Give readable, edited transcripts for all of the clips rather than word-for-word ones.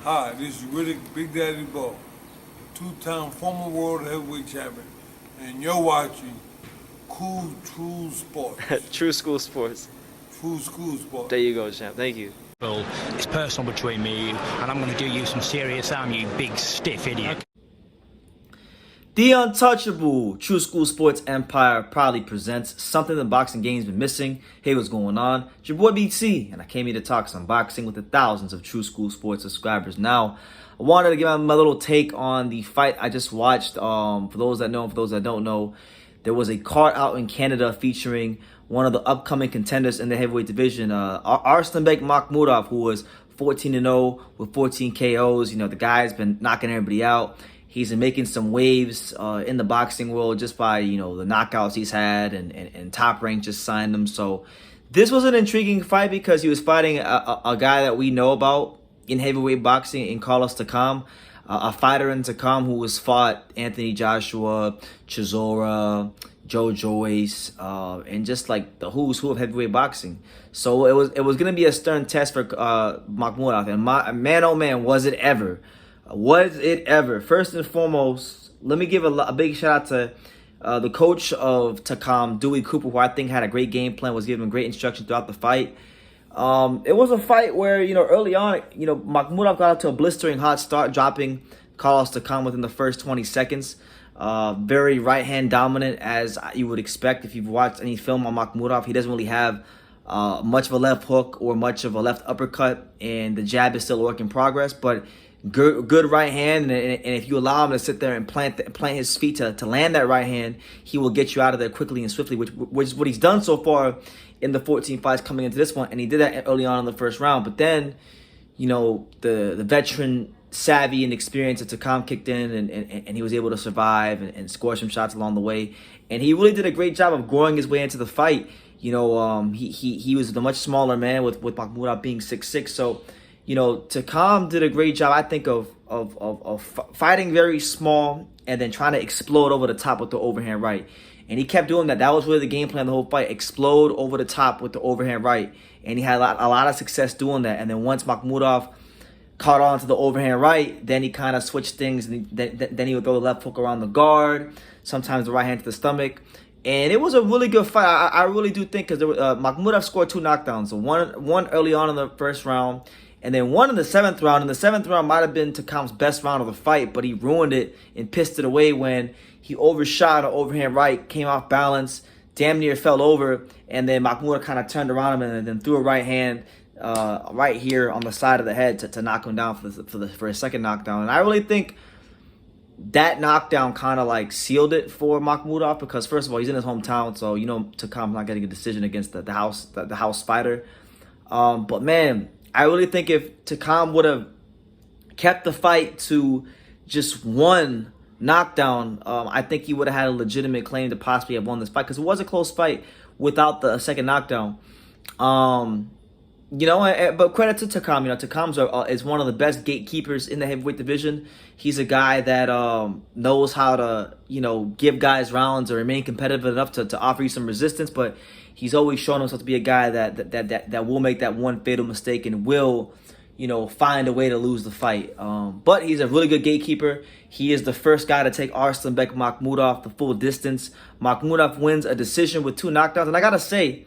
Hi, this is Riddick Big Daddy Bo, two-time former world heavyweight champion, and you're watching Cool True Sports. True School Sports. True School Sports. There you go, champ. Thank you. Well, it's personal between me and you, and I'm going to do you some serious harm, you big stiff idiot. The untouchable True School Sports Empire proudly presents something the boxing game's been missing. Hey, what's going on? It's your boy BT, and I came here to talk some boxing with the thousands of True School Sports subscribers. Now, I wanted to give my little take on the fight I just watched. For those that know and for those that don't know, there was a card out in Canada featuring one of the upcoming contenders in the heavyweight division, Arslanbek Makhmudov, who was 14-0 with 14 KOs. You know, the guy's been knocking everybody out. He's been making some waves in the boxing world just by, you know, the knockouts he's had, and Top Rank just signed him. So this was an intriguing fight because he was fighting a guy that we know about in heavyweight boxing, in Carlos Takam, a fighter in Takam who has fought Anthony Joshua, Chisora, Joe Joyce, and just like the who's who of heavyweight boxing. So it was gonna be a stern test for Makhmudov, and man oh man, was it ever. Was it ever? First and foremost, let me give a big shout out to the coach of Takam, Dewey Cooper, who I think had a great game plan, was giving great instruction throughout the fight. It was a fight where, you know, early on, you know, Makhmudov got out to a blistering hot start, dropping Carlos Takam within the first 20 seconds. Very right-hand dominant, as you would expect if you've watched any film on Makhmudov. He doesn't really have much of a left hook or much of a left uppercut, and the jab is still a work in progress, but good right hand, and if you allow him to sit there and plant his feet to land that right hand, he will get you out of there quickly and swiftly, which is what he's done so far in the 14 fights coming into this one, and he did that early on in the first round. But then, you know, the veteran savvy and experience of Takam kicked in, and he was able to survive and score some shots along the way, and he really did a great job of growing his way into the fight. You know, he was a much smaller man with Makhmudov being 6'6", so, you know, Takam did a great job, I think, of fighting very small and then trying to explode over the top with the overhand right. And he kept doing that. That was really the game plan the whole fight, explode over the top with the overhand right. And he had a lot of success doing that. And then once Makhmudov caught on to the overhand right, then he kind of switched things. And then he would throw the left hook around the guard, sometimes the right hand to the stomach. And it was a really good fight. I really do think, because Makhmudov scored 2 knockdowns. So one early on in the first round, and then one in the 7th round. And the 7th round might have been Takam's best round of the fight, but he ruined it and pissed it away when he overshot an overhand right, came off balance, damn near fell over, and then Makhmudov kind of turned around him and then threw a right hand right here on the side of the head to knock him down for a second knockdown. And I really think that knockdown kind of like sealed it for Makhmudov, because first of all, he's in his hometown, so you know Takam's not getting a decision against the house fighter. But man, I really think if Takam would have kept the fight to just one knockdown, I think he would have had a legitimate claim to possibly have won this fight, because it was a close fight without the second knockdown. You know, but credit to Takam. You know, Takam is one of the best gatekeepers in the heavyweight division. He's a guy that knows how to, you know, give guys rounds or remain competitive enough to offer you some resistance. But he's always shown himself to be a guy that will make that one fatal mistake and will, you know, find a way to lose the fight. But he's a really good gatekeeper. He is the first guy to take Arslanbek Makhmudov the full distance. Makhmudov wins a decision with 2 knockdowns, and I gotta say,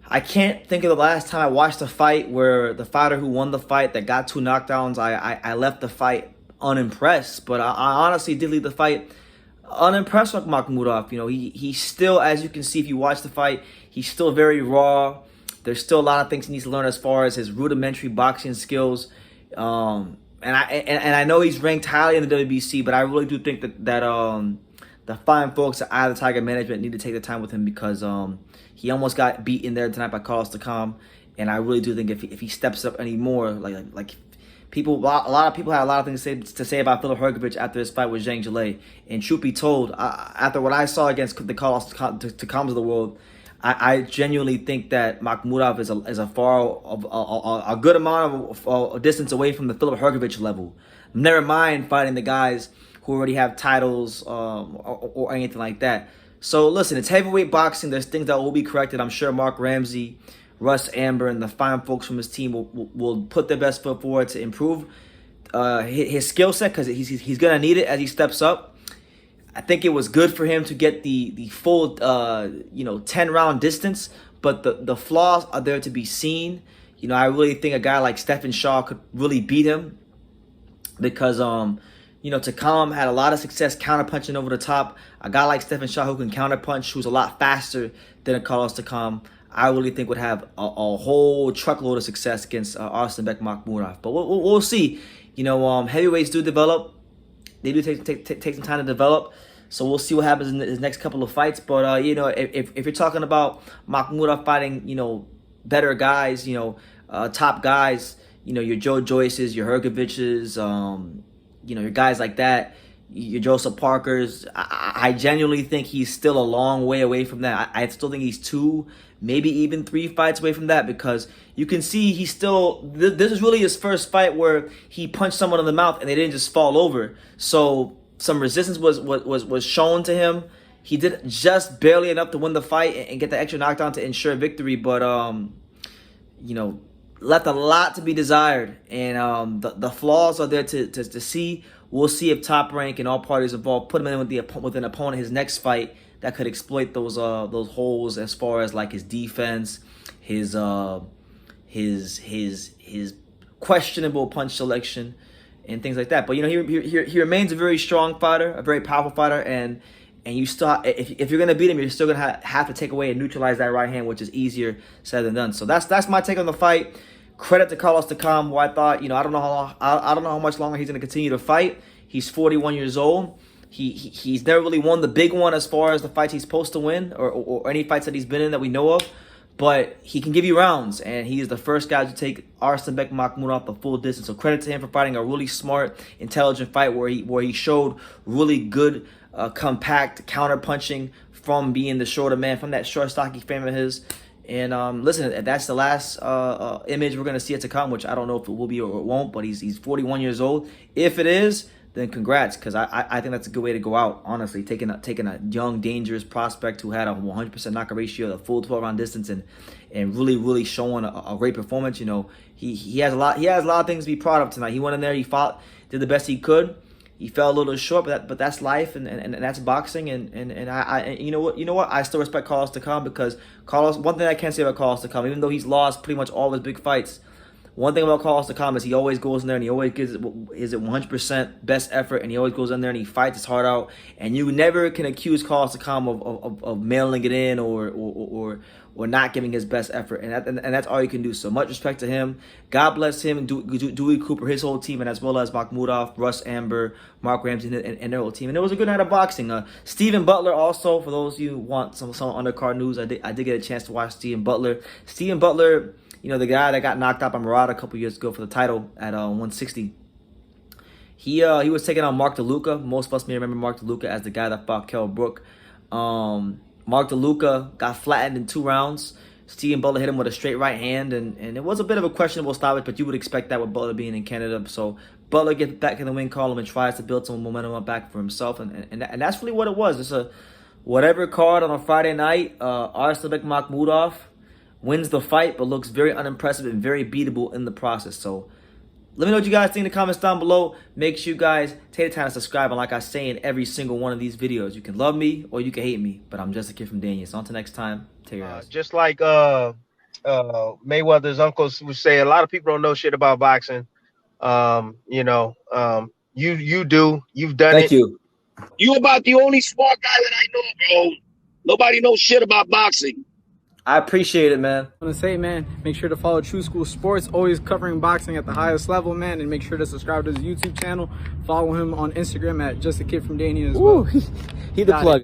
I can't think of the last time I watched a fight where the fighter who won the fight that got 2 knockdowns, I left the fight unimpressed. But I honestly did leave the fight unimpressed with Makhmudov. You know, he still, as you can see if you watch the fight, he's still very raw. There's still a lot of things he needs to learn as far as his rudimentary boxing skills. And I know he's ranked highly in the WBC, but I really do think that the fine folks at Eye of the Tiger management need to take the time with him, because he almost got beat in there tonight by Carlos Takam, and I really do think if he steps up anymore, like people, a lot of people had a lot of things to say about Filip Hrgovic after his fight with Zhang Zhilei. And truth be told, after what I saw against the Carlos Takams of the world, I genuinely think that Makhmudov is a good amount of distance away from the Filip Hrgovic level. Never mind fighting the guys who already have titles or anything like that. So listen, it's heavyweight boxing. There's things that will be corrected. I'm sure Mark Ramsey Russ, Amber, and the fine folks from his team will put their best foot forward to improve his skill set, because he's gonna need it as he steps up. I think it was good for him to get the full 10-round distance, but the flaws are there to be seen. I really think a guy like Stephen Shaw could really beat him, because Takam had a lot of success counterpunching over the top. A guy like Stephen Shaw who can counterpunch, who's a lot faster than a Carlos Takam, I really think would have a whole truckload of success against Arslanbek Makhmudov. But we'll see. Heavyweights do develop. They do take some time to develop. So we'll see what happens in his next couple of fights. But if you're talking about Makhmudov fighting, better guys, top guys, your Joe Joyces, your Hergoviches, your guys like that, your Joseph Parkers, I genuinely think he's still a long way away from that. I still think he's 2, maybe even 3 fights away from that, because you can see he's still, this is really his first fight where he punched someone in the mouth and they didn't just fall over. So some resistance was shown to him. He did just barely enough to win the fight and get the extra knockdown to ensure victory, but left a lot to be desired, and the flaws are there to see. We'll see if Top Rank and all parties involved put him in with an opponent his next fight that could exploit those holes as far as like his defense, his questionable punch selection, and things like that. But he remains a very strong fighter, a very powerful fighter, and you still, if you're gonna beat him, you're still gonna have to take away and neutralize that right hand, which is easier said than done. So that's my take on the fight. Credit to Carlos Takam, who I thought, I don't know how much longer he's gonna continue to fight. He's 41 years old. He's never really won the big one as far as the fights he's supposed to win, or any fights that he's been in that we know of. But he can give you rounds, and he is the first guy to take Arslanbek Makhmudov the full distance. So credit to him for fighting a really smart, intelligent fight where he showed really good, compact counter punching from being the shorter man, from that short, stocky frame of his. And listen, that's the last image we're gonna see at Takam, which I don't know if it will be or it won't. But he's 41 years old. If it is, then congrats, because I think that's a good way to go out, honestly, taking a young, dangerous prospect who had a 100% knockout ratio, the full 12-round distance, and really showing a great performance. He has a lot of things to be proud of tonight. He went in there, he fought, did the best he could. He fell a little short, but that's life, and that's boxing, and I you know what, I still respect Carlos Takam, because Carlos, one thing I can't say about Carlos Takam, even though he's lost pretty much all of his big fights, one thing about Carlos Takam is he always goes in there and he always gives it 100% best effort, and he always goes in there and he fights his heart out. And you never can accuse Carlos Takam of mailing it in or not giving his best effort, and that's all you can do. So much respect to him. God bless him and Dewey Cooper, his whole team, and as well as Makhmudov, Russ Amber, Mark Ramsey, and their whole team. And it was a good night of boxing. Stephen Butler also, for those of you who want some undercard news, I did get a chance to watch Stephen Butler. Stephen Butler, the guy that got knocked out by Murata a couple years ago for the title at 160. He was taking on Mark DeLuca. Most of us may remember Mark DeLuca as the guy that fought Kell Brook. Mark DeLuca got flattened in 2 rounds. Stephen Butler hit him with a straight right hand, and it was a bit of a questionable stoppage, but you would expect that with Butler being in Canada. So Butler gets back in the win column and tries to build some momentum up back for himself, and that's really what it was. It's a whatever card on a Friday night. Arslanbek Makhmudov wins the fight, but looks very unimpressive and very beatable in the process. So let me know what you guys think in the comments down below. Make sure you guys take the time to subscribe. And like I say in every single one of these videos, you can love me or you can hate me, but I'm just a kid from Daniel. So until next time, take care. Just like Mayweather's uncles would say, a lot of people don't know shit about boxing. You do. You've done it. Thank you. You about the only smart guy that I know, bro. Nobody knows shit about boxing. I appreciate it, man. I want to say, man, make sure to follow True School Sports, always covering boxing at the highest level, man, and make sure to subscribe to his YouTube channel. Follow him on Instagram at Just a Kid from Danny as well. He the plug.